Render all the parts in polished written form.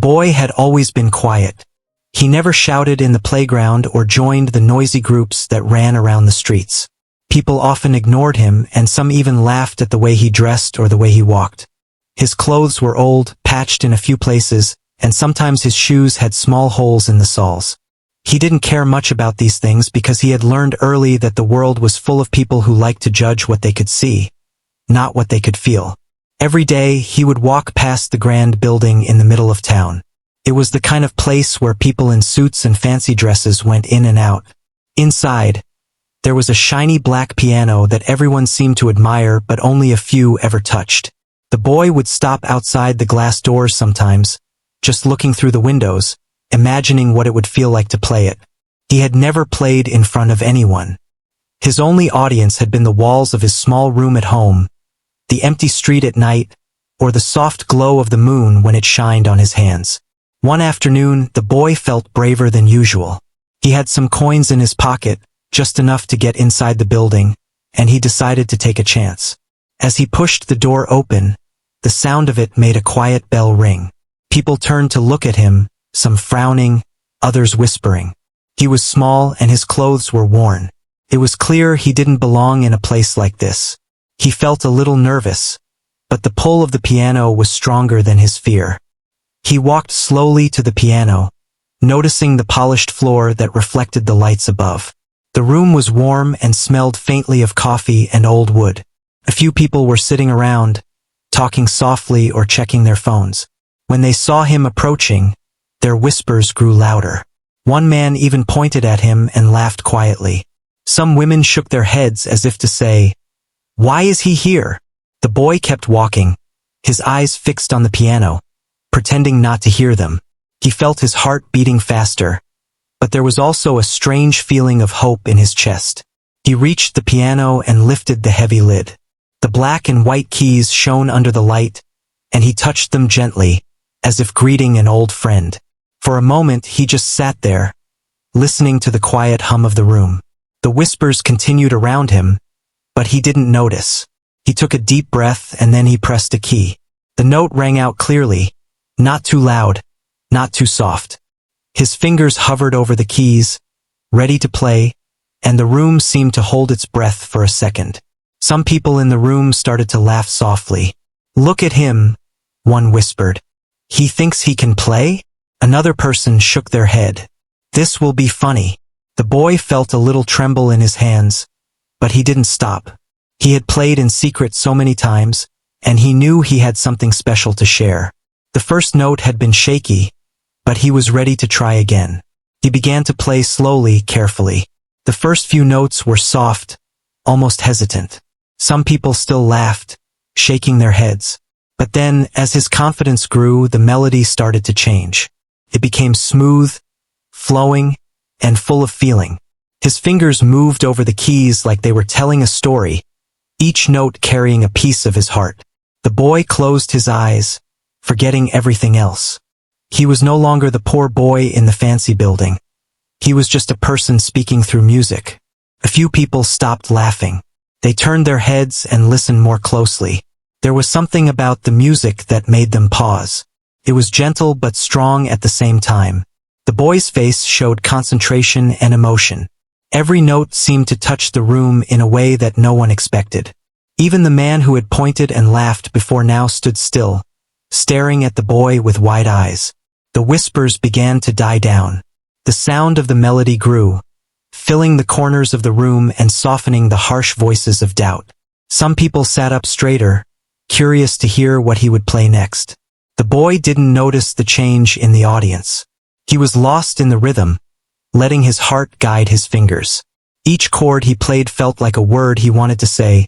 boy had always been quiet. He never shouted in the playground or joined the noisy groups that ran around the streets. People often ignored him, and some even laughed at the way he dressed or the way he walked. His clothes were old, patched in a few places, and sometimes his shoes had small holes in the soles. He didn't care much about these things because he had learned early that the world was full of people who liked to judge what they could see, not what they could feel. Every day, he would walk past the grand building in the middle of town. It was the kind of place where people in suits and fancy dresses went in and out. Inside, there was a shiny black piano that everyone seemed to admire but only a few ever touched. The boy would stop outside the glass doors sometimes, just looking through the windows, imagining what it would feel like to play it. He had never played in front of anyone. His only audience had been the walls of his small room at home, the empty street at night, or the soft glow of the moon when it shined on his hands. One afternoon, the boy felt braver than usual. He had some coins in his pocket, just enough to get inside the building, and he decided to take a chance. As he pushed the door open, the sound of it made a quiet bell ring. People turned to look at him, some frowning, others whispering. He was small and his clothes were worn. It was clear he didn't belong in a place like this. He felt a little nervous, but the pull of the piano was stronger than his fear. He walked slowly to the piano, noticing the polished floor that reflected the lights above. The room was warm and smelled faintly of coffee and old wood. A few people were sitting around, talking softly or checking their phones. When they saw him approaching, their whispers grew louder. One man even pointed at him and laughed quietly. Some women shook their heads as if to say, "Why is he here?" The boy kept walking, his eyes fixed on the piano, pretending not to hear them. He felt his heart beating faster, but there was also a strange feeling of hope in his chest. He reached the piano and lifted the heavy lid. The black and white keys shone under the light, and he touched them gently, as if greeting an old friend. For a moment he just sat there, listening to the quiet hum of the room. The whispers continued around him, but he didn't notice. He took a deep breath and then he pressed a key. The note rang out clearly, not too loud, not too soft. His fingers hovered over the keys, ready to play, and the room seemed to hold its breath for a second. Some people in the room started to laugh softly. "Look at him," one whispered. "He thinks he can play?" Another person shook their head. "This will be funny." The boy felt a little tremble in his hands, but he didn't stop. He had played in secret so many times, and he knew he had something special to share. The first note had been shaky, but he was ready to try again. He began to play slowly, carefully. The first few notes were soft, almost hesitant. Some people still laughed, shaking their heads. But then, as his confidence grew, the melody started to change. It became smooth, flowing, and full of feeling. His fingers moved over the keys like they were telling a story, each note carrying a piece of his heart. The boy closed his eyes, forgetting everything else. He was no longer the poor boy in the fancy building. He was just a person speaking through music. A few people stopped laughing. They turned their heads and listened more closely. There was something about the music that made them pause. It was gentle but strong at the same time. The boy's face showed concentration and emotion. Every note seemed to touch the room in a way that no one expected. Even the man who had pointed and laughed before now stood still, staring at the boy with wide eyes. The whispers began to die down. The sound of the melody grew, filling the corners of the room and softening the harsh voices of doubt. Some people sat up straighter, curious to hear what he would play next. The boy didn't notice the change in the audience. He was lost in the rhythm, letting his heart guide his fingers. Each chord he played felt like a word he wanted to say,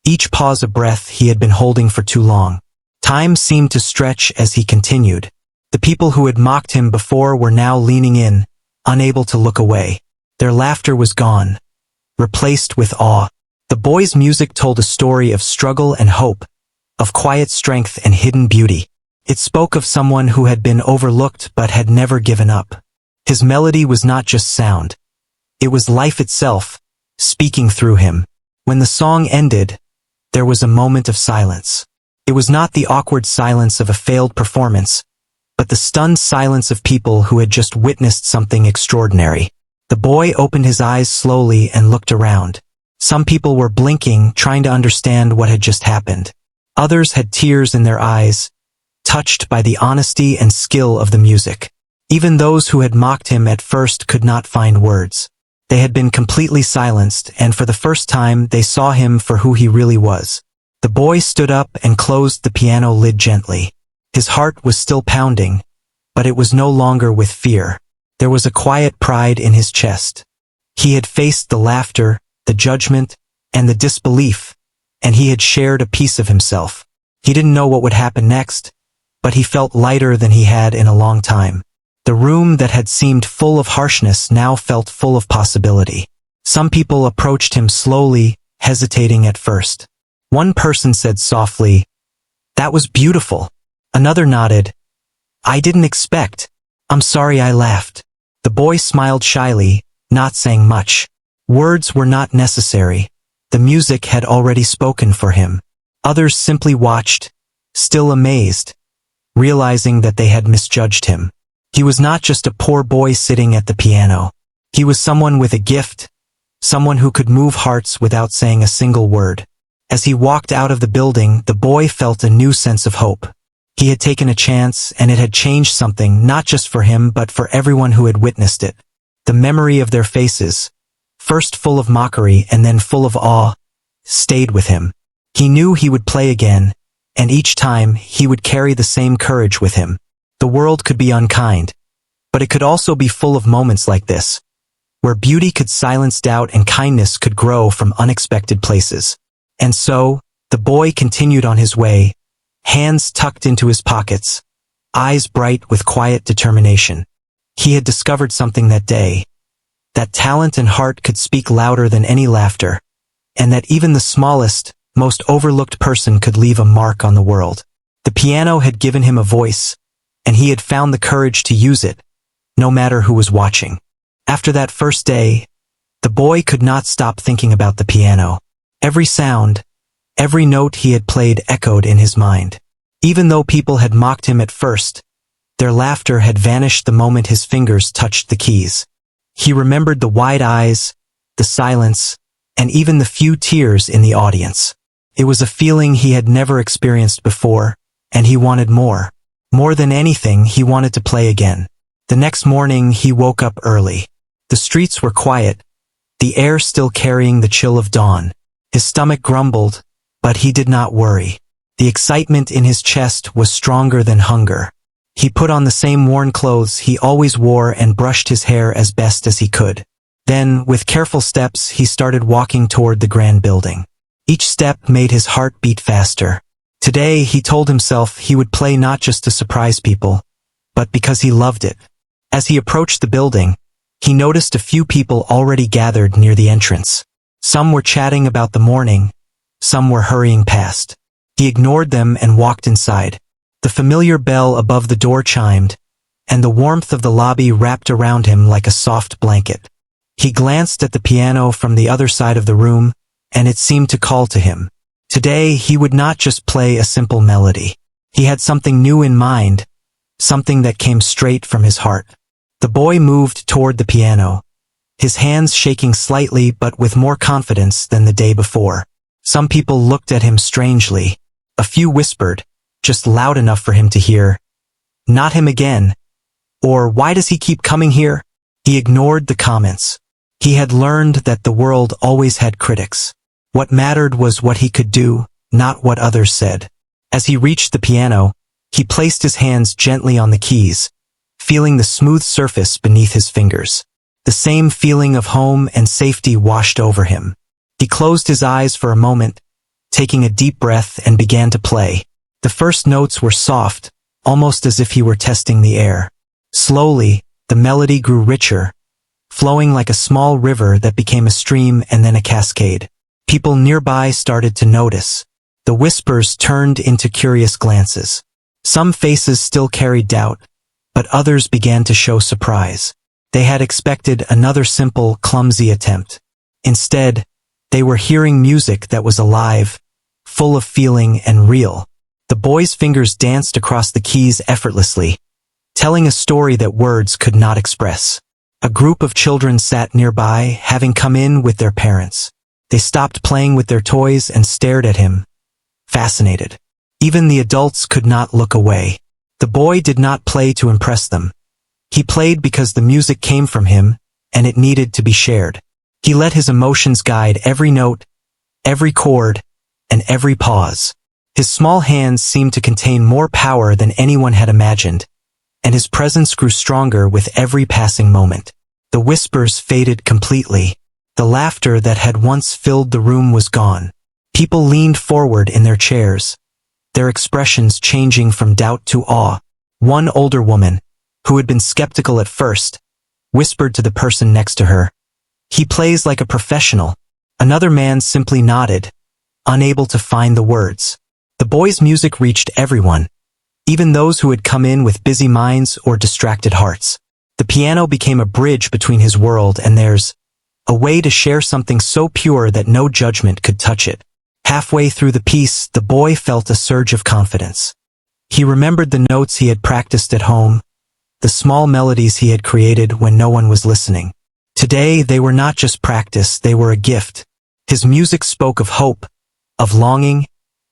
each pause a breath he had been holding for too long. Time seemed to stretch as he continued. The people who had mocked him before were now leaning in, unable to look away. Their laughter was gone, replaced with awe. The boy's music told a story of struggle and hope, of quiet strength and hidden beauty. It spoke of someone who had been overlooked but had never given up. His melody was not just sound. It was life itself, speaking through him. When the song ended, there was a moment of silence. It was not the awkward silence of a failed performance, but but the stunned silence of people who had just witnessed something extraordinary. The boy opened his eyes slowly and looked around. Some people were blinking, trying to understand what had just happened. Others had tears in their eyes, touched by the honesty and skill of the music. Even those who had mocked him at first could not find words. They had been completely silenced, and for the first time they saw him for who he really was. The boy stood up and closed the piano lid gently. His heart was still pounding, but it was no longer with fear. There was a quiet pride in his chest. He had faced the laughter, the judgment, and the disbelief, and he had shared a piece of himself. He didn't know what would happen next, but he felt lighter than he had in a long time. The room that had seemed full of harshness now felt full of possibility. Some people approached him slowly, hesitating at first. One person said softly, "That was beautiful." Another nodded, "I didn't expect. I'm sorry I laughed." The boy smiled shyly, not saying much. Words were not necessary. The music had already spoken for him. Others simply watched, still amazed, realizing that they had misjudged him. He was not just a poor boy sitting at the piano. He was someone with a gift, someone who could move hearts without saying a single word. As he walked out of the building, the boy felt a new sense of hope. He had taken a chance, and it had changed something, not just for him but for everyone who had witnessed it. The memory of their faces, first full of mockery and then full of awe, stayed with him. He knew he would play again, and each time he would carry the same courage with him. The world could be unkind, but it could also be full of moments like this, where beauty could silence doubt and kindness could grow from unexpected places. And so, the boy continued on his way, hands tucked into his pockets, eyes bright with quiet determination. He had discovered something that day, that talent and heart could speak louder than any laughter, and that even the smallest, most overlooked person could leave a mark on the world. The piano had given him a voice, and he had found the courage to use it, no matter who was watching. After that first day, the boy could not stop thinking about the piano. Every sound, every note he had played echoed in his mind. Even though people had mocked him at first, their laughter had vanished the moment his fingers touched the keys. He remembered the wide eyes, the silence, and even the few tears in the audience. It was a feeling he had never experienced before, and he wanted more. More than anything, he wanted to play again. The next morning, he woke up early. The streets were quiet, the air still carrying the chill of dawn. His stomach grumbled, but he did not worry. The excitement in his chest was stronger than hunger. He put on the same worn clothes he always wore and brushed his hair as best as he could. Then, with careful steps, he started walking toward the grand building. Each step made his heart beat faster. Today, he told himself he would play not just to surprise people, but because he loved it. As he approached the building, he noticed a few people already gathered near the entrance. Some were chatting about the morning, some were hurrying past. He ignored them and walked inside. The familiar bell above the door chimed, and the warmth of the lobby wrapped around him like a soft blanket. He glanced at the piano from the other side of the room, and it seemed to call to him. Today, he would not just play a simple melody. He had something new in mind, something that came straight from his heart. The boy moved toward the piano, his hands shaking slightly but with more confidence than the day before. Some people looked at him strangely. A few whispered, just loud enough for him to hear, "Not him again," or "Why does he keep coming here?" He ignored the comments. He had learned that the world always had critics. What mattered was what he could do, not what others said. As he reached the piano, he placed his hands gently on the keys, feeling the smooth surface beneath his fingers. The same feeling of home and safety washed over him. He closed his eyes for a moment, taking a deep breath, and began to play. The first notes were soft, almost as if he were testing the air. Slowly, the melody grew richer, flowing like a small river that became a stream and then a cascade. People nearby started to notice. The whispers turned into curious glances. Some faces still carried doubt, but others began to show surprise. They had expected another simple, clumsy attempt. Instead, they were hearing music that was alive, full of feeling and real. The boy's fingers danced across the keys effortlessly, telling a story that words could not express. A group of children sat nearby, having come in with their parents. They stopped playing with their toys and stared at him, fascinated. Even the adults could not look away. The boy did not play to impress them. He played because the music came from him, and it needed to be shared. He let his emotions guide every note, every chord, and every pause. His small hands seemed to contain more power than anyone had imagined, and his presence grew stronger with every passing moment. The whispers faded completely. The laughter that had once filled the room was gone. People leaned forward in their chairs, their expressions changing from doubt to awe. One older woman, who had been skeptical at first, whispered to the person next to her, "He plays like a professional." Another man simply nodded, unable to find the words. The boy's music reached everyone, even those who had come in with busy minds or distracted hearts. The piano became a bridge between his world and theirs, a way to share something so pure that no judgment could touch it. Halfway through the piece, the boy felt a surge of confidence. He remembered the notes he had practiced at home, the small melodies he had created when no one was listening. Today, they were not just practice, they were a gift. His music spoke of hope, of longing,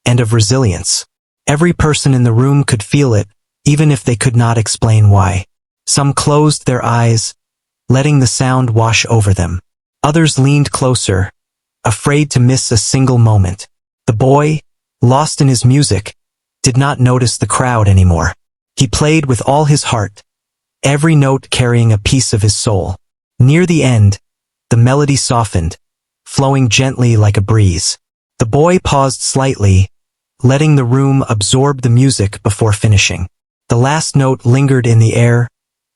and of resilience. Every person in the room could feel it, even if they could not explain why. Some closed their eyes, letting the sound wash over them. Others leaned closer, afraid to miss a single moment. The boy, lost in his music, did not notice the crowd anymore. He played with all his heart, every note carrying a piece of his soul. Near the end, the melody softened, flowing gently like a breeze. The boy paused slightly, letting the room absorb the music before finishing. The last note lingered in the air,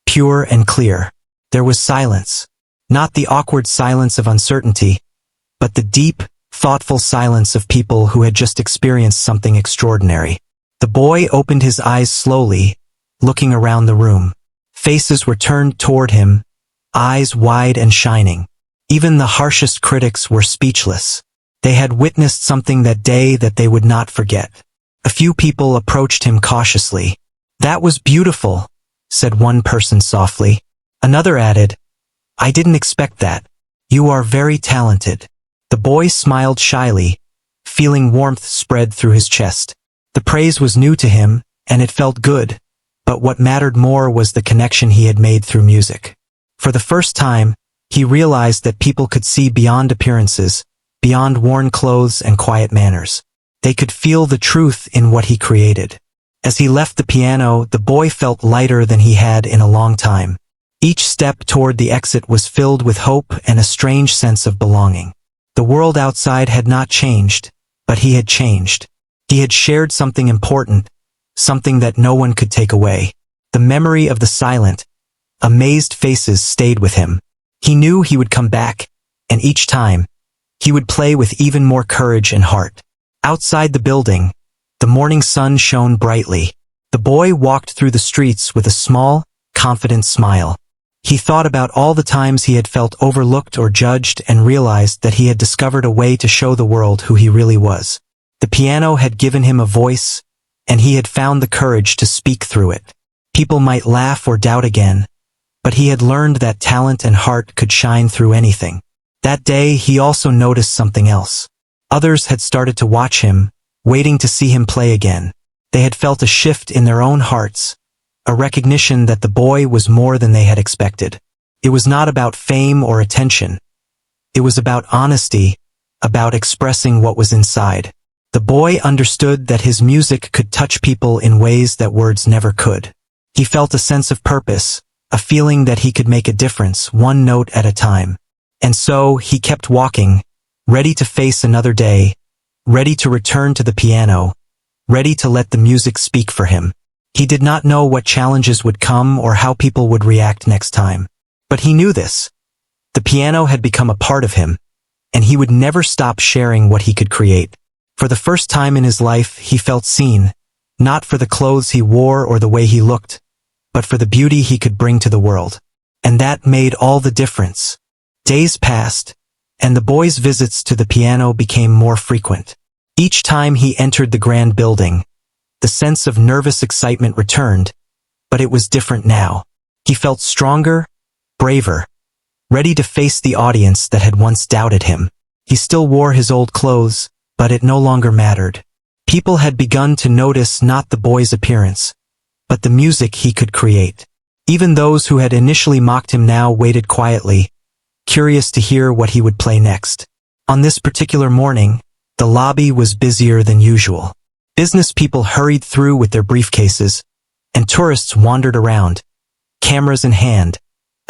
pure and clear. There was silence, not the awkward silence of uncertainty, but the deep, thoughtful silence of people who had just experienced something extraordinary. The boy opened his eyes slowly, looking around the room. Faces were turned toward him, eyes wide and shining. Even the harshest critics were speechless. They had witnessed something that day that they would not forget. A few people approached him cautiously. "That was beautiful," said one person softly. Another added, "I didn't expect that. You are very talented." The boy smiled shyly, feeling warmth spread through his chest. The praise was new to him, and it felt good, but what mattered more was the connection he had made through music. For the first time, he realized that people could see beyond appearances, beyond worn clothes and quiet manners. They could feel the truth in what he created. As he left the piano, the boy felt lighter than he had in a long time. Each step toward the exit was filled with hope and a strange sense of belonging. The world outside had not changed, but he had changed. He had shared something important, something that no one could take away. The memory of the silent, amazed faces stayed with him. He knew he would come back, and each time, he would play with even more courage and heart. Outside the building, the morning sun shone brightly. The boy walked through the streets with a small, confident smile. He thought about all the times he had felt overlooked or judged and realized that he had discovered a way to show the world who he really was. The piano had given him a voice, and he had found the courage to speak through it. People might laugh or doubt again, but he had learned that talent and heart could shine through anything. That day, he also noticed something else. Others had started to watch him, waiting to see him play again. They had felt a shift in their own hearts, a recognition that the boy was more than they had expected. It was not about fame or attention. It was about honesty, about expressing what was inside. The boy understood that his music could touch people in ways that words never could. He felt a sense of purpose, a feeling that he could make a difference, one note at a time. And so, he kept walking, ready to face another day, ready to return to the piano, ready to let the music speak for him. He did not know what challenges would come or how people would react next time. But he knew this. The piano had become a part of him, and he would never stop sharing what he could create. For the first time in his life, he felt seen, not for the clothes he wore or the way he looked, but for the beauty he could bring to the world. And that made all the difference. Days passed, and the boy's visits to the piano became more frequent. Each time he entered the grand building, the sense of nervous excitement returned, But it was different now. He felt stronger, braver, ready to face the audience that had once doubted him. He still wore his old clothes, but it no longer mattered. People had begun to notice not the boy's appearance, but the music he could create. Even those who had initially mocked him now waited quietly, curious to hear what he would play next. On this particular morning, the lobby was busier than usual. Business people hurried through with their briefcases, and tourists wandered around, cameras in hand,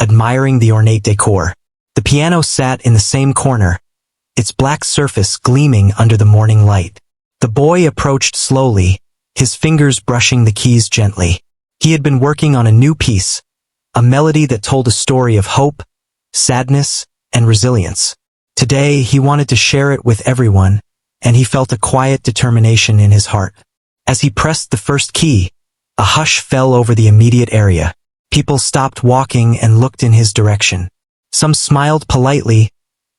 admiring the ornate decor. The piano sat in the same corner, its black surface gleaming under the morning light. The boy approached slowly, his fingers brushing the keys gently. He had been working on a new piece, a melody that told a story of hope, sadness, and resilience. Today, he wanted to share it with everyone, and he felt a quiet determination in his heart. As he pressed the first key, a hush fell over the immediate area. People stopped walking and looked in his direction. Some smiled politely,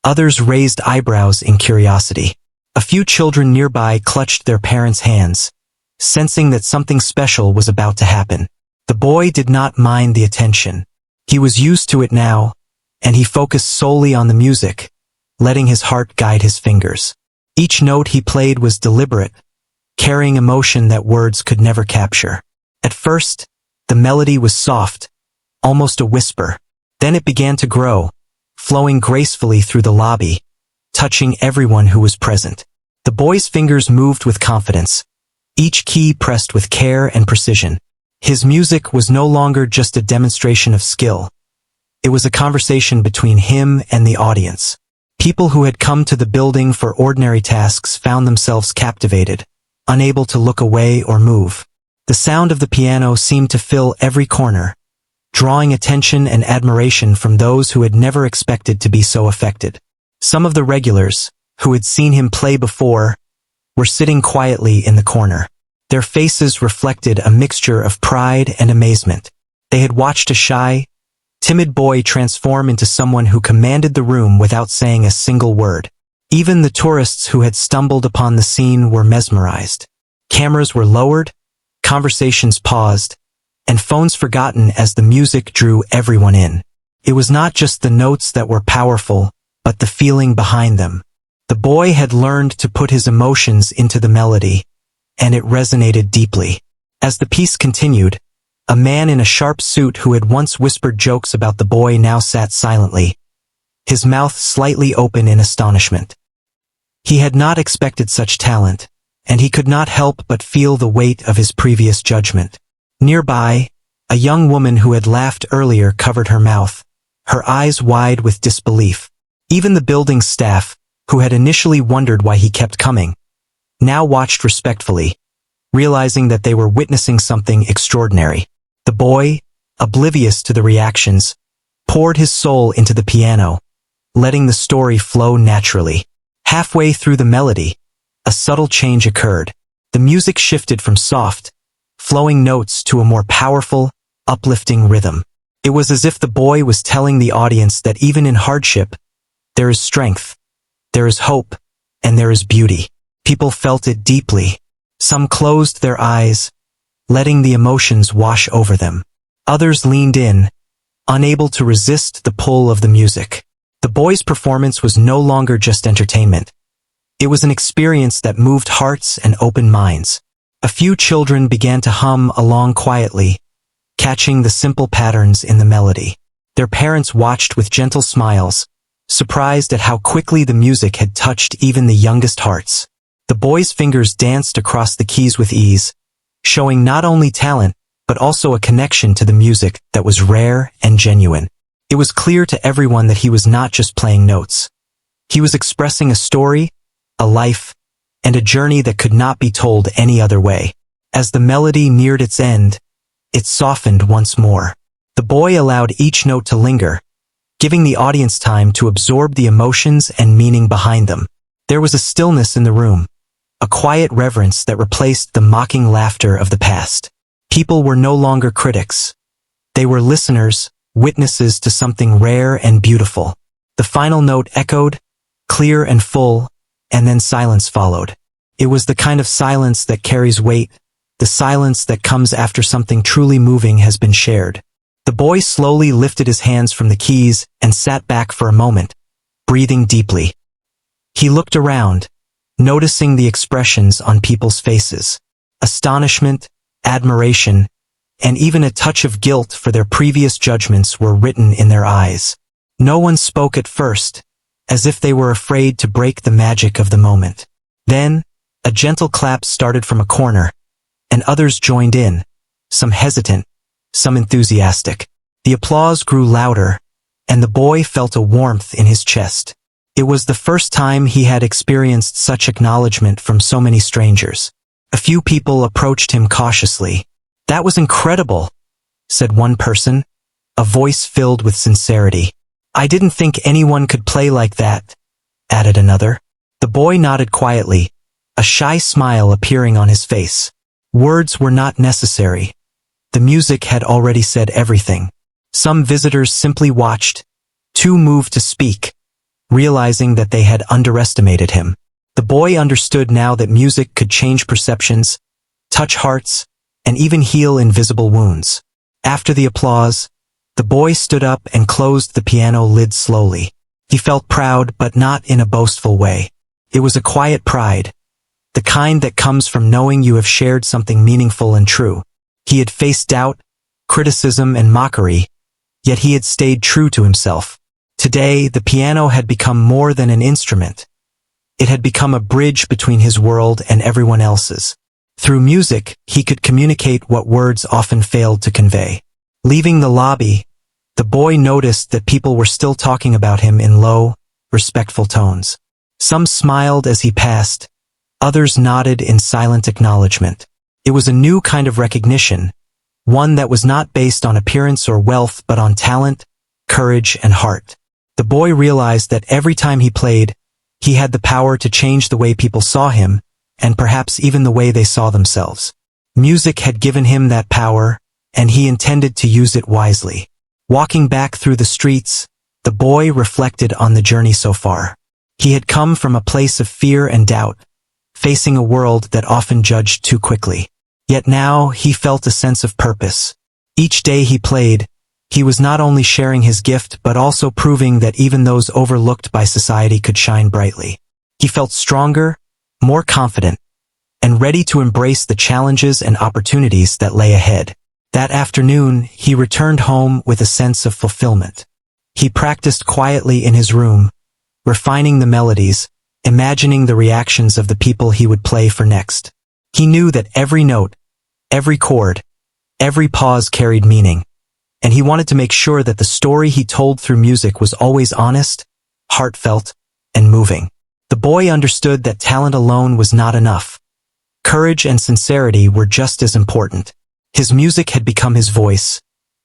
others raised eyebrows in curiosity. A few children nearby clutched their parents' hands, sensing that something special was about to happen. The boy did not mind the attention. He was used to it now, and he focused solely on the music, letting his heart guide his fingers. Each note he played was deliberate, carrying emotion that words could never capture. At first, the melody was soft, almost a whisper. Then it began to grow, flowing gracefully through the lobby, touching everyone who was present. The boy's fingers moved with confidence, each key pressed with care and precision. His music was no longer just a demonstration of skill. It was a conversation between him and the audience. People who had come to the building for ordinary tasks found themselves captivated, unable to look away or move. The sound of the piano seemed to fill every corner, drawing attention and admiration from those who had never expected to be so affected. Some of the regulars, who had seen him play before, were sitting quietly in the corner. Their faces reflected a mixture of pride and amazement. They had watched a shy, timid boy transform into someone who commanded the room without saying a single word. Even the tourists who had stumbled upon the scene were mesmerized. Cameras were lowered, conversations paused, and phones forgotten as the music drew everyone in. It was not just the notes that were powerful, but the feeling behind them. The boy had learned to put his emotions into the melody, and it resonated deeply. As the piece continued, a man in a sharp suit who had once whispered jokes about the boy now sat silently, his mouth slightly open in astonishment. He had not expected such talent, and he could not help but feel the weight of his previous judgment. Nearby, a young woman who had laughed earlier covered her mouth, her eyes wide with disbelief. Even the building's staff, who had initially wondered why he kept coming, now watched respectfully, realizing that they were witnessing something extraordinary. The boy, oblivious to the reactions, poured his soul into the piano, letting the story flow naturally. Halfway through the melody, a subtle change occurred. The music shifted from soft, flowing notes to a more powerful, uplifting rhythm. It was as if the boy was telling the audience that even in hardship, there is strength, there is hope, and there is beauty. People felt it deeply. Some closed their eyes, letting the emotions wash over them. Others leaned in, unable to resist the pull of the music. The boy's performance was no longer just entertainment. It was an experience that moved hearts and opened minds. A few children began to hum along quietly, catching the simple patterns in the melody. Their parents watched with gentle smiles, surprised at how quickly the music had touched even the youngest hearts. The boy's fingers danced across the keys with ease, showing not only talent, but also a connection to the music that was rare and genuine. It was clear to everyone that he was not just playing notes. He was expressing a story, a life, and a journey that could not be told any other way. As the melody neared its end, it softened once more. The boy allowed each note to linger, giving the audience time to absorb the emotions and meaning behind them. There was a stillness in the room, a quiet reverence that replaced the mocking laughter of the past. People were no longer critics. They were listeners, witnesses to something rare and beautiful. The final note echoed, clear and full, and then silence followed. It was the kind of silence that carries weight, the silence that comes after something truly moving has been shared. The boy slowly lifted his hands from the keys and sat back for a moment, breathing deeply. He looked around, noticing the expressions on people's faces. Astonishment, admiration, and even a touch of guilt for their previous judgments were written in their eyes. No one spoke at first, as if they were afraid to break the magic of the moment. Then, a gentle clap started from a corner, and others joined in, some hesitant, some enthusiastic. The applause grew louder, and the boy felt a warmth in his chest. It was the first time he had experienced such acknowledgement from so many strangers. A few people approached him cautiously. "That was incredible," said one person, a voice filled with sincerity. "I didn't think anyone could play like that," added another. The boy nodded quietly, a shy smile appearing on his face. Words were not necessary. The music had already said everything. Some visitors simply watched, too moved to speak, realizing that they had underestimated him. The boy understood now that music could change perceptions, touch hearts, and even heal invisible wounds. After the applause, the boy stood up and closed the piano lid slowly. He felt proud, but not in a boastful way. It was a quiet pride, the kind that comes from knowing you have shared something meaningful and true. He had faced doubt, criticism, and mockery, yet he had stayed true to himself. Today, the piano had become more than an instrument. It had become a bridge between his world and everyone else's. Through music, he could communicate what words often failed to convey. Leaving the lobby, the boy noticed that people were still talking about him in low, respectful tones. Some smiled as he passed, others nodded in silent acknowledgement. It was a new kind of recognition, one that was not based on appearance or wealth but on talent, courage, and heart. The boy realized that every time he played, he had the power to change the way people saw him, and perhaps even the way they saw themselves. Music had given him that power, and he intended to use it wisely. Walking back through the streets, the boy reflected on the journey so far. He had come from a place of fear and doubt, facing a world that often judged too quickly. Yet now he felt a sense of purpose. Each day he played, he was not only sharing his gift but also proving that even those overlooked by society could shine brightly. He felt stronger, more confident, and ready to embrace the challenges and opportunities that lay ahead. That afternoon, he returned home with a sense of fulfillment. He practiced quietly in his room, refining the melodies, imagining the reactions of the people he would play for next. He knew that every note, every chord, every pause carried meaning, and he wanted to make sure that the story he told through music was always honest, heartfelt, and moving. The boy understood that talent alone was not enough. Courage and sincerity were just as important. His music had become his voice,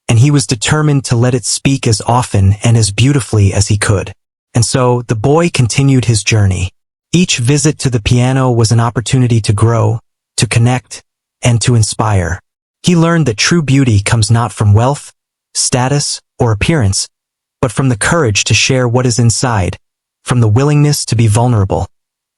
and he was determined to let it speak as often and as beautifully as he could. And so, the boy continued his journey. Each visit to the piano was an opportunity to grow, to connect, and to inspire. He learned that true beauty comes not from wealth, status, or appearance, but from the courage to share what is inside, from the willingness to be vulnerable,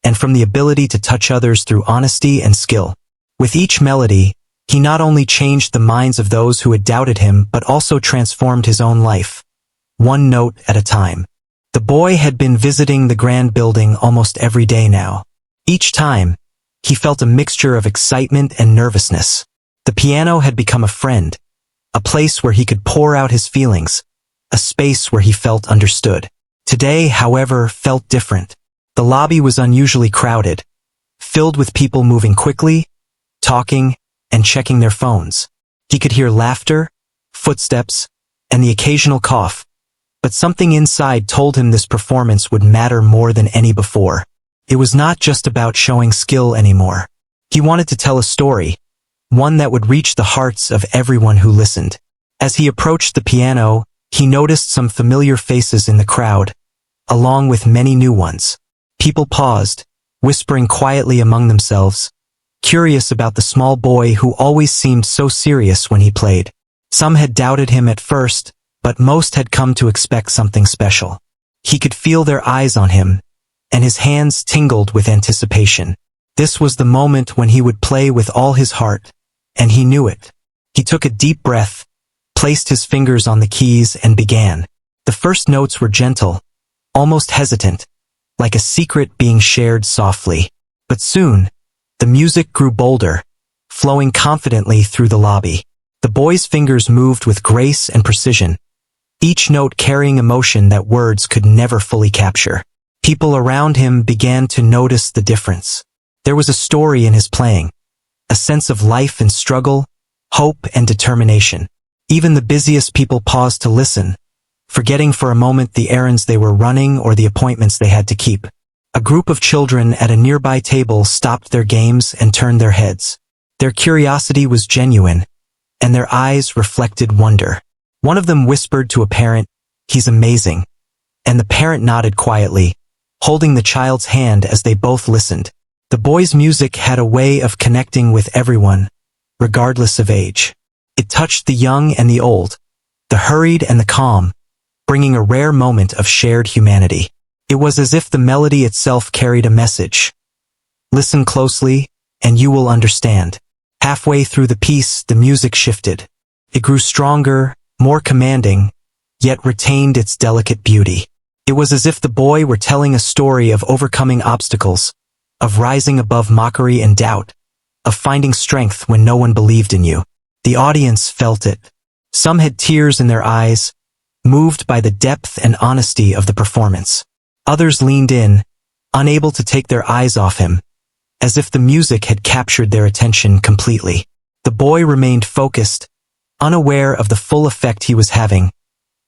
and from the ability to touch others through honesty and skill. With each melody, he not only changed the minds of those who had doubted him but also transformed his own life, one note at a time. The boy had been visiting the grand building almost every day now. Each time, he felt a mixture of excitement and nervousness. The piano had become a friend, a place where he could pour out his feelings, a space where he felt understood. Today, however, felt different. The lobby was unusually crowded, filled with people moving quickly, talking, and checking their phones. He could hear laughter, footsteps, and the occasional cough, but something inside told him this performance would matter more than any before. It was not just about showing skill anymore. He wanted to tell a story, one that would reach the hearts of everyone who listened. As he approached the piano, he noticed some familiar faces in the crowd, along with many new ones. People paused, whispering quietly among themselves, curious about the small boy who always seemed so serious when he played. Some had doubted him at first, but most had come to expect something special. He could feel their eyes on him, and his hands tingled with anticipation. This was the moment when he would play with all his heart, and he knew it. He took a deep breath, placed his fingers on the keys, and began. The first notes were gentle, almost hesitant, like a secret being shared softly. But soon, the music grew bolder, flowing confidently through the lobby. The boy's fingers moved with grace and precision, each note carrying emotion that words could never fully capture. People around him began to notice the difference. There was a story in his playing, a sense of life and struggle, hope and determination. Even the busiest people paused to listen, forgetting for a moment the errands they were running or the appointments they had to keep. A group of children at a nearby table stopped their games and turned their heads. Their curiosity was genuine, and their eyes reflected wonder. One of them whispered to a parent, "He's amazing," and the parent nodded quietly, holding the child's hand as they both listened. The boy's music had a way of connecting with everyone, regardless of age. It touched the young and the old, the hurried and the calm, bringing a rare moment of shared humanity. It was as if the melody itself carried a message. Listen closely, and you will understand. Halfway through the piece, the music shifted. It grew stronger, more commanding, yet retained its delicate beauty. It was as if the boy were telling a story of overcoming obstacles, of rising above mockery and doubt, of finding strength when no one believed in you. The audience felt it. Some had tears in their eyes, moved by the depth and honesty of the performance. Others leaned in, unable to take their eyes off him, as if the music had captured their attention completely. The boy remained focused, unaware of the full effect he was having,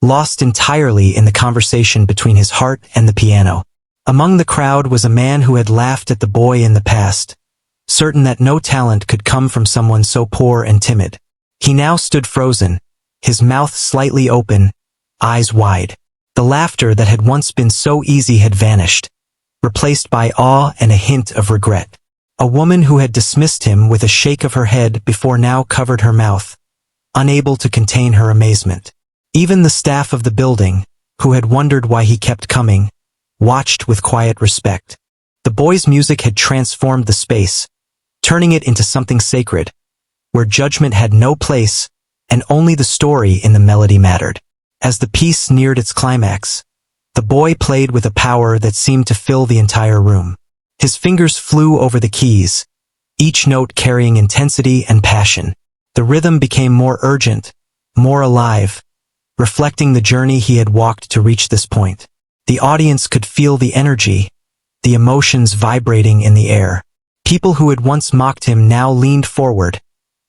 lost entirely in the conversation between his heart and the piano. Among the crowd was a man who had laughed at the boy in the past, certain that no talent could come from someone so poor and timid. He now stood frozen, his mouth slightly open, eyes wide. The laughter that had once been so easy had vanished, replaced by awe and a hint of regret. A woman who had dismissed him with a shake of her head before now covered her mouth, unable to contain her amazement. Even the staff of the building, who had wondered why he kept coming, watched with quiet respect. The boy's music had transformed the space, turning it into something sacred, where judgment had no place, and only the story in the melody mattered. As the piece neared its climax, the boy played with a power that seemed to fill the entire room. His fingers flew over the keys, each note carrying intensity and passion. The rhythm became more urgent, more alive, reflecting the journey he had walked to reach this point. The audience could feel the energy, the emotions vibrating in the air. People who had once mocked him now leaned forward,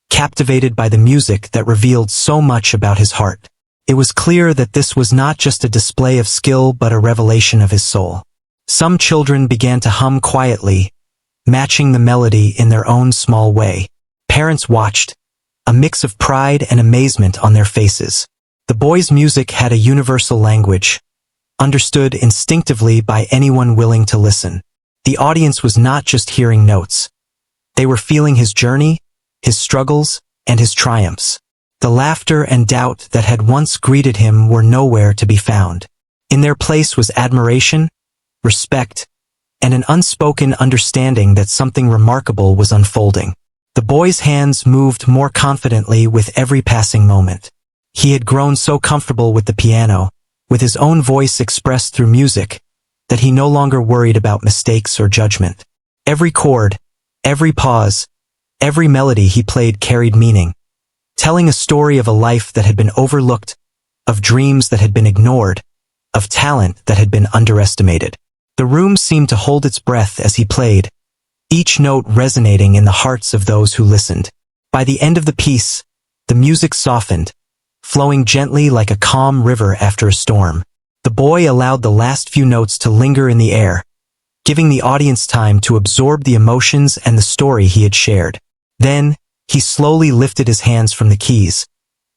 captivated by the music that revealed so much about his heart. It was clear that this was not just a display of skill but a revelation of his soul. Some children began to hum quietly, matching the melody in their own small way. Parents watched, a mix of pride and amazement on their faces. The boy's music had a universal language, understood instinctively by anyone willing to listen. The audience was not just hearing notes. They were feeling his journey, his struggles, and his triumphs. The laughter and doubt that had once greeted him were nowhere to be found. In their place was admiration, respect, and an unspoken understanding that something remarkable was unfolding. The boy's hands moved more confidently with every passing moment. He had grown so comfortable with the piano, with his own voice expressed through music, that he no longer worried about mistakes or judgment. Every chord, every pause, every melody he played carried meaning, telling a story of a life that had been overlooked, of dreams that had been ignored, of talent that had been underestimated. The room seemed to hold its breath as he played, each note resonating in the hearts of those who listened. By the end of the piece, the music softened, flowing gently like a calm river after a storm. The boy allowed the last few notes to linger in the air, giving the audience time to absorb the emotions and the story he had shared. Then, he slowly lifted his hands from the keys,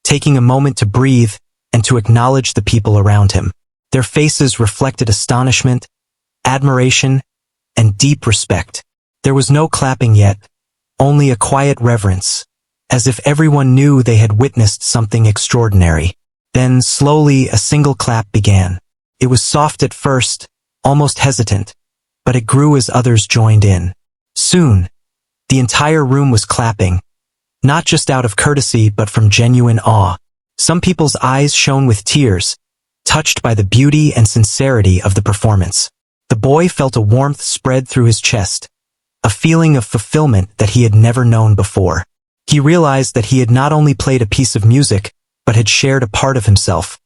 taking a moment to breathe and to acknowledge the people around him. Their faces reflected astonishment, admiration, and deep respect. There was no clapping yet, only a quiet reverence, as if everyone knew they had witnessed something extraordinary. Then, slowly, a single clap began. It was soft at first, almost hesitant, but it grew as others joined in. Soon, the entire room was clapping, not just out of courtesy but from genuine awe. Some people's eyes shone with tears, touched by the beauty and sincerity of the performance. The boy felt a warmth spread through his chest, a feeling of fulfillment that he had never known before. He realized that he had not only played a piece of music, but had shared a part of himself,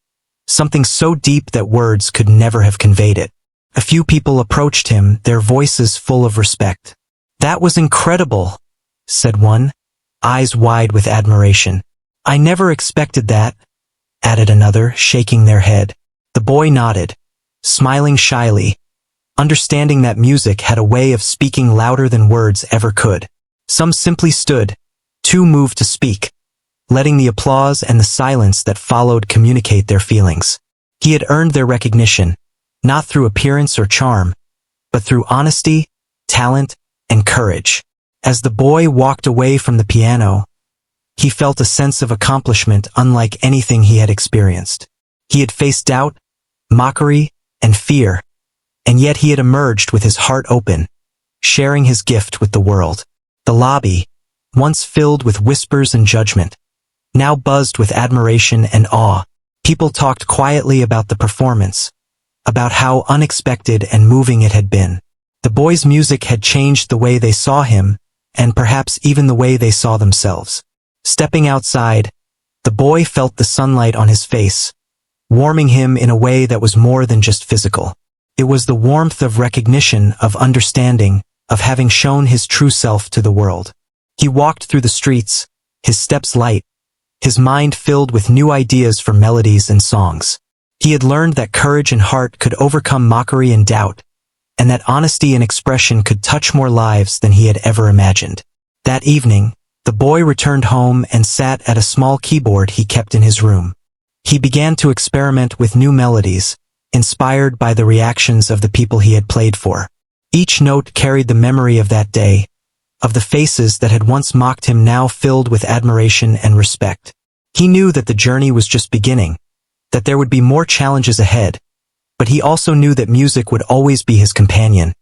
something so deep that words could never have conveyed it. A few people approached him, their voices full of respect. "That was incredible," said one, eyes wide with admiration. "I never expected that," added another, shaking their head. The boy nodded, smiling shyly, understanding that music had a way of speaking louder than words ever could. Some simply stood, too moved to speak, letting the applause and the silence that followed communicate their feelings. He had earned their recognition, not through appearance or charm, but through honesty, talent, and courage. As the boy walked away from the piano, he felt a sense of accomplishment unlike anything he had experienced. He had faced doubt, mockery, and fear, and yet he had emerged with his heart open, sharing his gift with the world. The lobby, once filled with whispers and judgment, now buzzed with admiration and awe. People talked quietly about the performance, about how unexpected and moving it had been. The boy's music had changed the way they saw him, and perhaps even the way they saw themselves. Stepping outside, the boy felt the sunlight on his face, warming him in a way that was more than just physical. It was the warmth of recognition, of understanding, of having shown his true self to the world. He walked through the streets, his steps light, his mind filled with new ideas for melodies and songs. He had learned that courage and heart could overcome mockery and doubt, and that honesty and expression could touch more lives than he had ever imagined. That evening, the boy returned home and sat at a small keyboard he kept in his room. He began to experiment with new melodies, inspired by the reactions of the people he had played for. Each note carried the memory of that day, of the faces that had once mocked him now filled with admiration and respect. He knew that the journey was just beginning, that there would be more challenges ahead, but he also knew that music would always be his companion,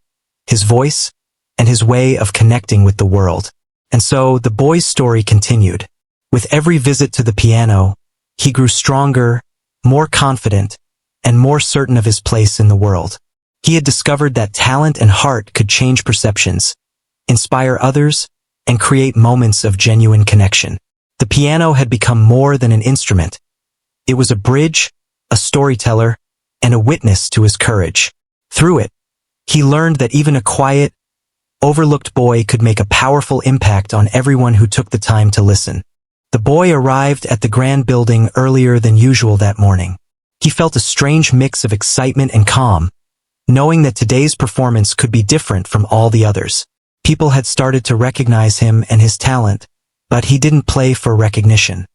his voice, and his way of connecting with the world. And so the boy's story continued. With every visit to the piano, he grew stronger, more confident, and more certain of his place in the world. He had discovered that talent and heart could change perceptions, inspire others, and create moments of genuine connection. The piano had become more than an instrument. It was a bridge, a storyteller, and a witness to his courage. Through it, he learned that even a quiet, overlooked boy could make a powerful impact on everyone who took the time to listen. The boy arrived at the grand building earlier than usual that morning. He felt a strange mix of excitement and calm, knowing that today's performance could be different from all the others. People had started to recognize him and his talent, but he didn't play for recognition.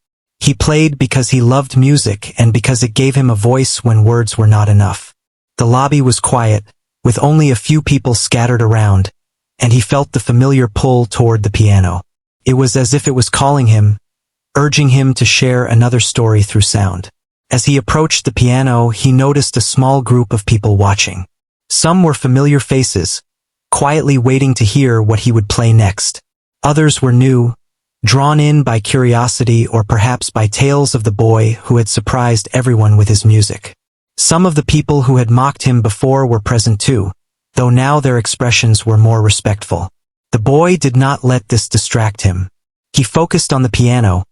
He played because he loved music and because it gave him a voice when words were not enough. The lobby was quiet, with only a few people scattered around, and he felt the familiar pull toward the piano. It was as if it was calling him, urging him to share another story through sound. As he approached the piano, he noticed a small group of people watching. Some were familiar faces, quietly waiting to hear what he would play next. Others were new, drawn in by curiosity or perhaps by tales of the boy who had surprised everyone with his music. Some of the people who had mocked him before were present too, though now their expressions were more respectful. The boy did not let this distract him. He focused on the piano,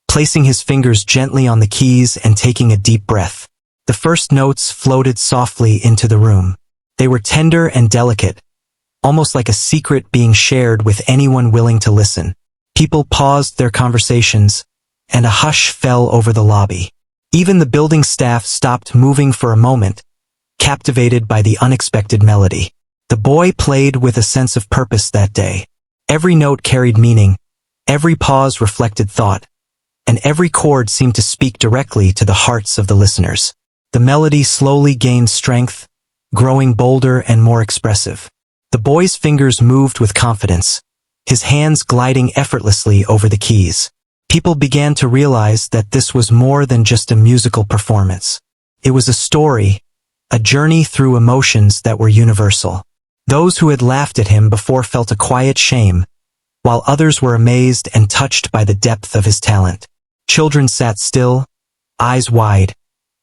placing his fingers gently on the keys and taking a deep breath. The first notes floated softly into the room. They were tender and delicate, almost like a secret being shared with anyone willing to listen. People paused their conversations, and a hush fell over the lobby. Even the building staff stopped moving for a moment, captivated by the unexpected melody. The boy played with a sense of purpose that day. Every note carried meaning, every pause reflected thought, and every chord seemed to speak directly to the hearts of the listeners. The melody slowly gained strength, growing bolder and more expressive. The boy's fingers moved with confidence, his hands gliding effortlessly over the keys. People began to realize that this was more than just a musical performance. It was a story, a journey through emotions that were universal. Those who had laughed at him before felt a quiet shame, while others were amazed and touched by the depth of his talent. Children sat still, eyes wide,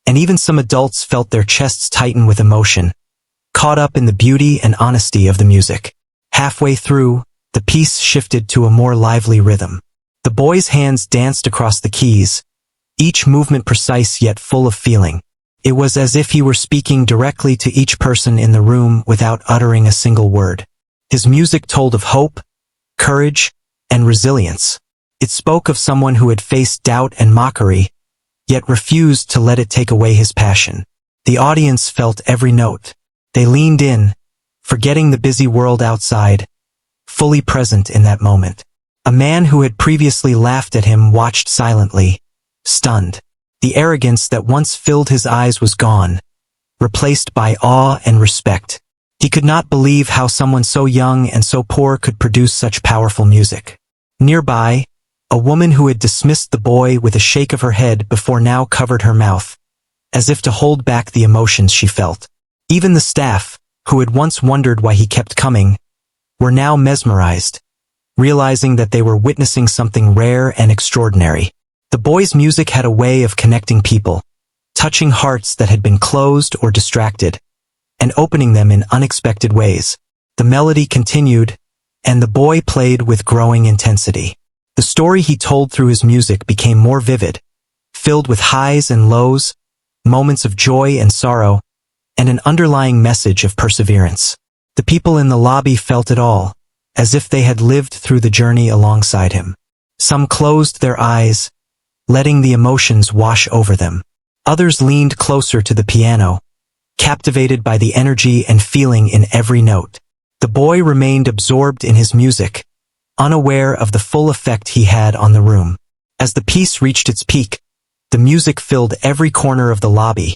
and even some adults felt their chests tighten with emotion, caught up in the beauty and honesty of the music. Halfway through, the piece shifted to a more lively rhythm. The boy's hands danced across the keys, each movement precise yet full of feeling. It was as if he were speaking directly to each person in the room without uttering a single word. His music told of hope, courage, and resilience. It spoke of someone who had faced doubt and mockery, yet refused to let it take away his passion. The audience felt every note. They leaned in, forgetting the busy world outside, fully present in that moment. A man who had previously laughed at him watched silently, stunned. The arrogance that once filled his eyes was gone, replaced by awe and respect. He could not believe how someone so young and so poor could produce such powerful music. Nearby, a woman who had dismissed the boy with a shake of her head before now covered her mouth, as if to hold back the emotions she felt. Even the staff, who had once wondered why he kept coming, were now mesmerized, realizing that they were witnessing something rare and extraordinary. The boy's music had a way of connecting people, touching hearts that had been closed or distracted, and opening them in unexpected ways. The melody continued, and the boy played with growing intensity. The story he told through his music became more vivid, filled with highs and lows, moments of joy and sorrow, and an underlying message of perseverance. The people in the lobby felt it all, as if they had lived through the journey alongside him. Some closed their eyes, letting the emotions wash over them. Others leaned closer to the piano, captivated by the energy and feeling in every note. The boy remained absorbed in his music, unaware of the full effect he had on the room. As the piece reached its peak, the music filled every corner of the lobby,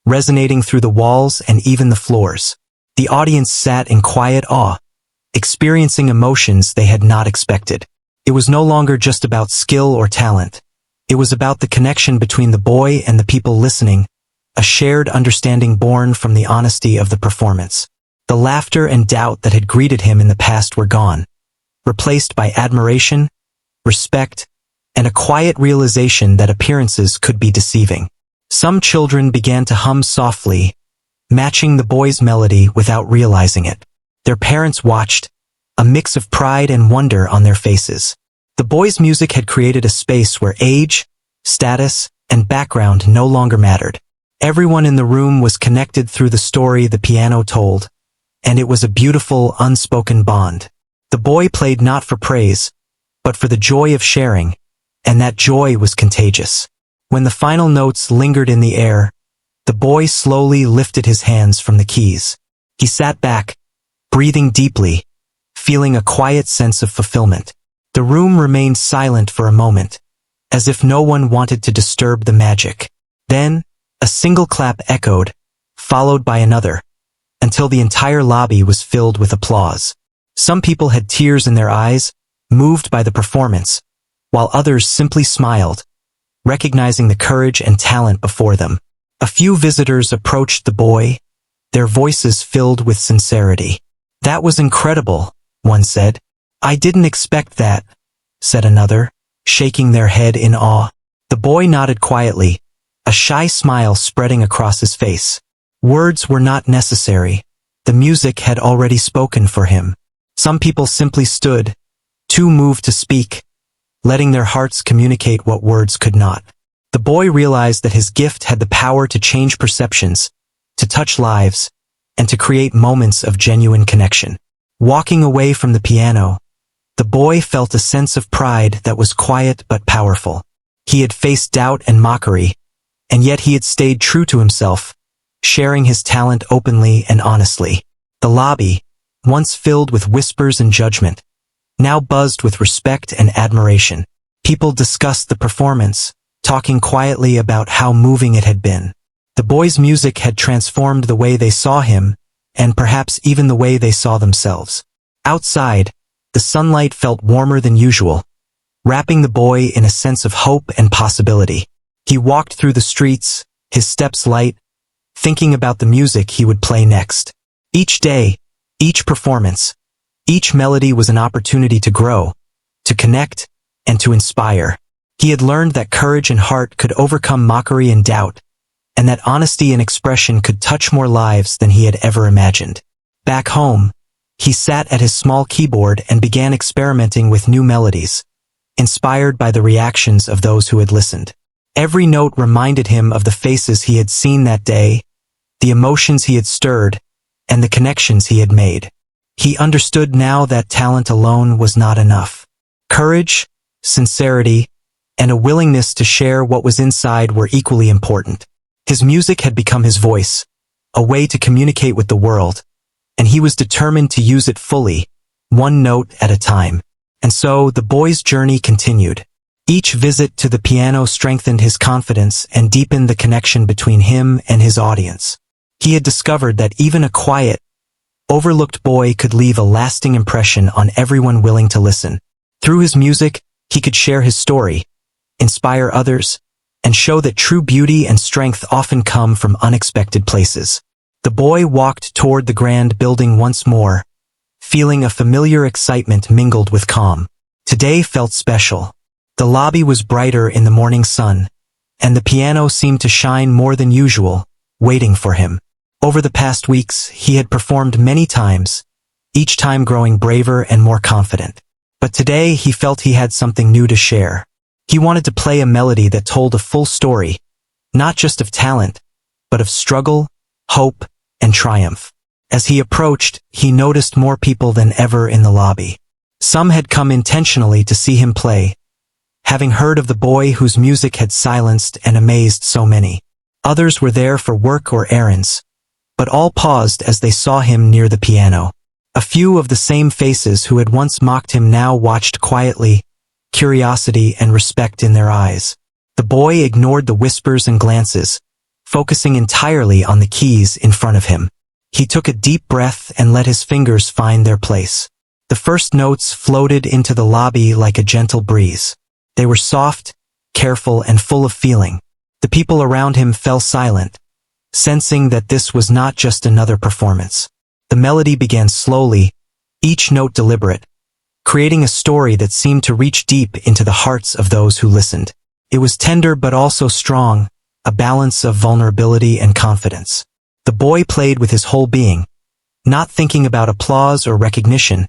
resonating through the walls and even the floors. The audience sat in quiet awe, experiencing emotions they had not expected. It was no longer just about skill or talent. It was about the connection between the boy and the people listening, a shared understanding born from the honesty of the performance. The laughter and doubt that had greeted him in the past were gone, replaced by admiration, respect, and a quiet realization that appearances could be deceiving. Some children began to hum softly, matching the boy's melody without realizing it. Their parents watched, a mix of pride and wonder on their faces. The boy's music had created a space where age, status, and background no longer mattered. Everyone in the room was connected through the story the piano told, and it was a beautiful, unspoken bond. The boy played not for praise, but for the joy of sharing, and that joy was contagious. When the final notes lingered in the air, the boy slowly lifted his hands from the keys. He sat back, breathing deeply, feeling a quiet sense of fulfillment. The room remained silent for a moment, as if no one wanted to disturb the magic. Then, a single clap echoed, followed by another, until the entire lobby was filled with applause. Some people had tears in their eyes, moved by the performance, while others simply smiled, recognizing the courage and talent before them. A few visitors approached the boy, their voices filled with sincerity. "That was incredible," one said. "I didn't expect that," said another, shaking their head in awe. The boy nodded quietly, a shy smile spreading across his face. Words were not necessary. The music had already spoken for him. Some people simply stood, too moved to speak, letting their hearts communicate what words could not. The boy realized that his gift had the power to change perceptions, to touch lives, and to create moments of genuine connection. Walking away from the piano, the boy felt a sense of pride that was quiet but powerful. He had faced doubt and mockery, and yet he had stayed true to himself, sharing his talent openly and honestly. The lobby, once filled with whispers and judgment, now buzzed with respect and admiration. People discussed the performance, talking quietly about how moving it had been. The boy's music had transformed the way they saw him, and perhaps even the way they saw themselves. Outside, the sunlight felt warmer than usual, wrapping the boy in a sense of hope and possibility. He walked through the streets, his steps light, thinking about the music he would play next. Each day, each performance, Each melody was an opportunity to grow, to connect, and to inspire. He had learned that courage and heart could overcome mockery and doubt, and that honesty and expression could touch more lives than he had ever imagined. Back home, he sat at his small keyboard and began experimenting with new melodies, inspired by the reactions of those who had listened. Every note reminded him of the faces he had seen that day, the emotions he had stirred, and the connections he had made. He understood now that talent alone was not enough. Courage, sincerity, and a willingness to share what was inside were equally important. His music had become his voice, a way to communicate with the world, and he was determined to use it fully, one note at a time. And so the boy's journey continued. Each visit to the piano strengthened his confidence and deepened the connection between him and his audience. He had discovered that even a quiet, overlooked boy could leave a lasting impression on everyone willing to listen. Through his music, he could share his story, inspire others, and show that true beauty and strength often come from unexpected places. The boy walked toward the grand building once more, feeling a familiar excitement mingled with calm. Today felt special. The lobby was brighter in the morning sun, and the piano seemed to shine more than usual, waiting for him. Over the past weeks, he had performed many times, each time growing braver and more confident. But today he felt he had something new to share. He wanted to play a melody that told a full story, not just of talent, but of struggle, hope, and triumph. As he approached, he noticed more people than ever in the lobby. Some had come intentionally to see him play, having heard of the boy whose music had silenced and amazed so many. Others were there for work or errands, but all paused as they saw him near the piano. A few of the same faces who had once mocked him now watched quietly, curiosity and respect in their eyes. The boy ignored the whispers and glances, focusing entirely on the keys in front of him. He took a deep breath and let his fingers find their place. The first notes floated into the lobby like a gentle breeze. They were soft, careful, and full of feeling. The people around him fell silent, sensing that this was not just another performance. The melody began slowly, each note deliberate, creating a story that seemed to reach deep into the hearts of those who listened. It was tender but also strong, a balance of vulnerability and confidence. The boy played with his whole being, not thinking about applause or recognition,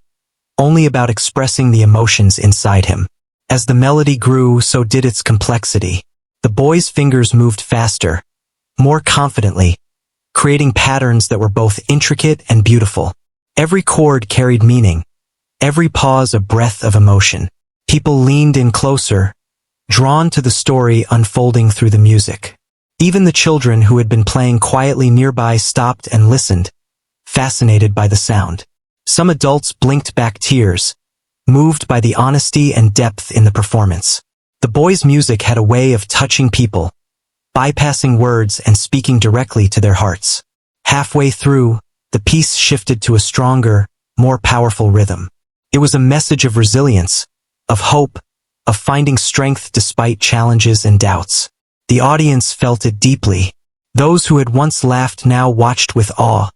only about expressing the emotions inside him. As the melody grew, so did its complexity. The boy's fingers moved faster, more confidently, creating patterns that were both intricate and beautiful. Every chord carried meaning, every pause a breath of emotion. People leaned in closer, drawn to the story unfolding through the music. Even the children who had been playing quietly nearby stopped and listened, fascinated by the sound. Some adults blinked back tears, moved by the honesty and depth in the performance. The boy's music had a way of touching people, bypassing words and speaking directly to their hearts. Halfway through, the piece shifted to a stronger, more powerful rhythm. It was a message of resilience, of hope, of finding strength despite challenges and doubts. The audience felt it deeply. Those who had once laughed now watched with awe,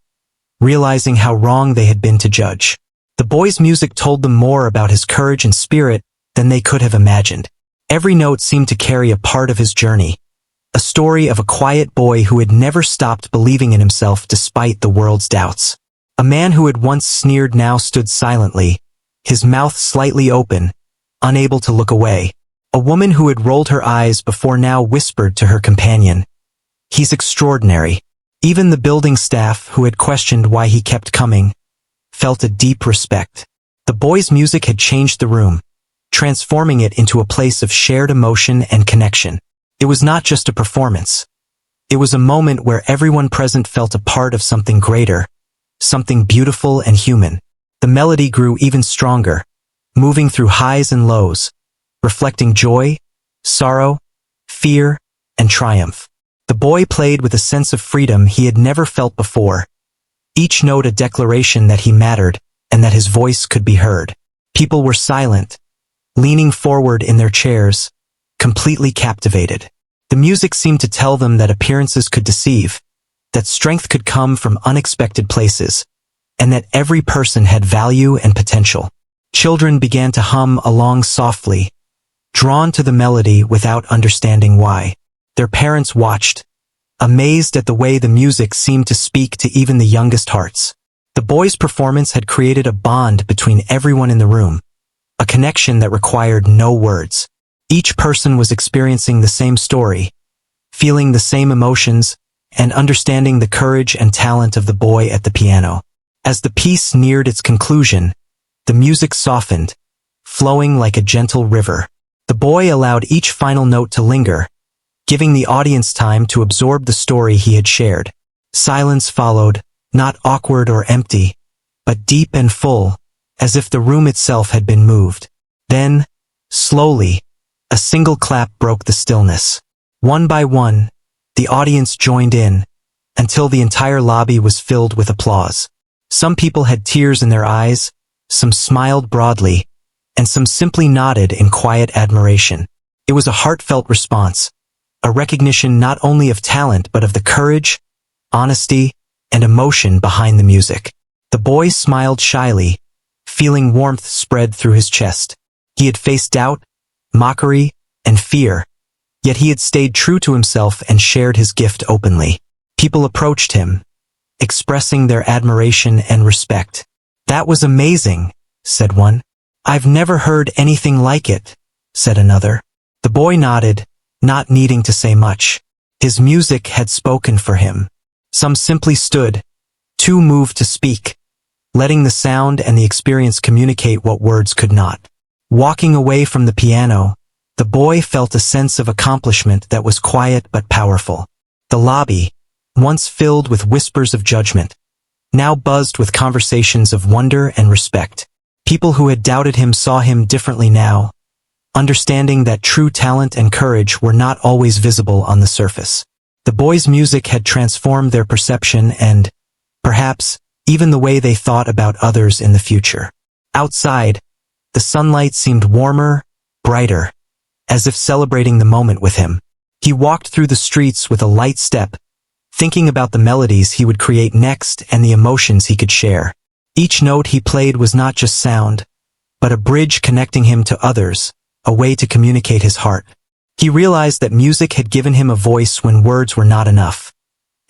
realizing how wrong they had been to judge. The boy's music told them more about his courage and spirit than they could have imagined. Every note seemed to carry a part of his journey, a story of a quiet boy who had never stopped believing in himself despite the world's doubts. A man who had once sneered now stood silently, his mouth slightly open, unable to look away. A woman who had rolled her eyes before now whispered to her companion, "He's extraordinary." Even the building staff, who had questioned why he kept coming, felt a deep respect. The boy's music had changed the room, transforming it into a place of shared emotion and connection. It was not just a performance. It was a moment where everyone present felt a part of something greater, something beautiful and human. The melody grew even stronger, moving through highs and lows, reflecting joy, sorrow, fear, and triumph. The boy played with a sense of freedom he had never felt before, each note a declaration that he mattered and that his voice could be heard. People were silent, leaning forward in their chairs, completely captivated. The music seemed to tell them that appearances could deceive, that strength could come from unexpected places, and that every person had value and potential. Children began to hum along softly, drawn to the melody without understanding why. Their parents watched, amazed at the way the music seemed to speak to even the youngest hearts. The boys' performance had created a bond between everyone in the room, a connection that required no words. Each person was experiencing the same story, feeling the same emotions, and understanding the courage and talent of the boy at the piano. As the piece neared its conclusion, the music softened, flowing like a gentle river. The boy allowed each final note to linger, giving the audience time to absorb the story he had shared. Silence followed, not awkward or empty, but deep and full, as if the room itself had been moved. Then, slowly, a single clap broke the stillness. One by one, the audience joined in, until the entire lobby was filled with applause. Some people had tears in their eyes, some smiled broadly, and some simply nodded in quiet admiration. It was a heartfelt response, a recognition not only of talent but of the courage, honesty, and emotion behind the music. The boy smiled shyly, feeling warmth spread through his chest. He had faced doubt, mockery, and fear, yet he had stayed true to himself and shared his gift openly. People approached him, expressing their admiration and respect. "That was amazing," said one. "I've never heard anything like it," said another. The boy nodded, not needing to say much. His music had spoken for him. Some simply stood, too moved to speak, letting the sound and the experience communicate what words could not. Walking away from the piano, the boy felt a sense of accomplishment that was quiet but powerful. The lobby, once filled with whispers of judgment, now buzzed with conversations of wonder and respect. People who had doubted him saw him differently now, understanding that true talent and courage were not always visible on the surface. The boys' music had transformed their perception and, perhaps, even the way they thought about others in the future. Outside, the sunlight seemed warmer, brighter, as if celebrating the moment with him. He walked through the streets with a light step, thinking about the melodies he would create next and the emotions he could share. Each note he played was not just sound, but a bridge connecting him to others, a way to communicate his heart. He realized that music had given him a voice when words were not enough,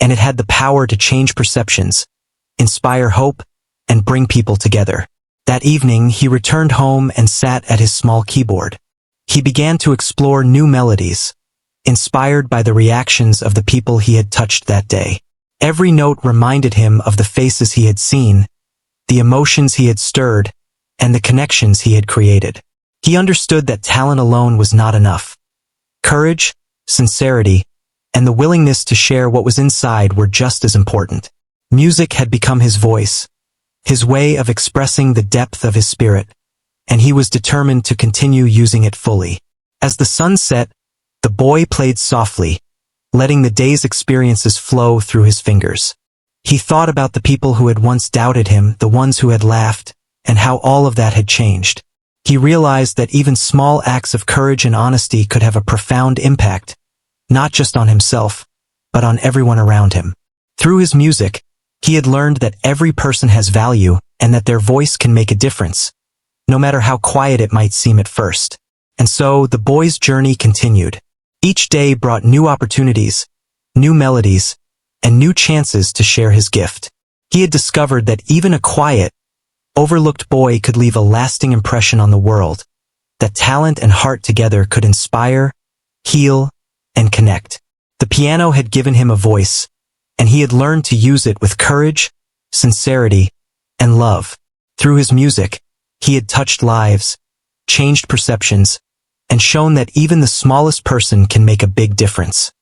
and it had the power to change perceptions, inspire hope, and bring people together. That evening, he returned home and sat at his small keyboard. He began to explore new melodies, inspired by the reactions of the people he had touched that day. Every note reminded him of the faces he had seen, the emotions he had stirred, and the connections he had created. He understood that talent alone was not enough. Courage, sincerity, and the willingness to share what was inside were just as important. Music had become his voice, his way of expressing the depth of his spirit, and he was determined to continue using it fully. As the sun set, the boy played softly, letting the day's experiences flow through his fingers. He thought about the people who had once doubted him, the ones who had laughed, and how all of that had changed. He realized that even small acts of courage and honesty could have a profound impact, not just on himself, but on everyone around him. Through his music, he had learned that every person has value and that their voice can make a difference, no matter how quiet it might seem at first. And so, the boy's journey continued. Each day brought new opportunities, new melodies, and new chances to share his gift. He had discovered that even a quiet, overlooked boy could leave a lasting impression on the world, that talent and heart together could inspire, heal, and connect. The piano had given him a voice, and he had learned to use it with courage, sincerity, and love. Through his music, he had touched lives, changed perceptions, and shown that even the smallest person can make a big difference.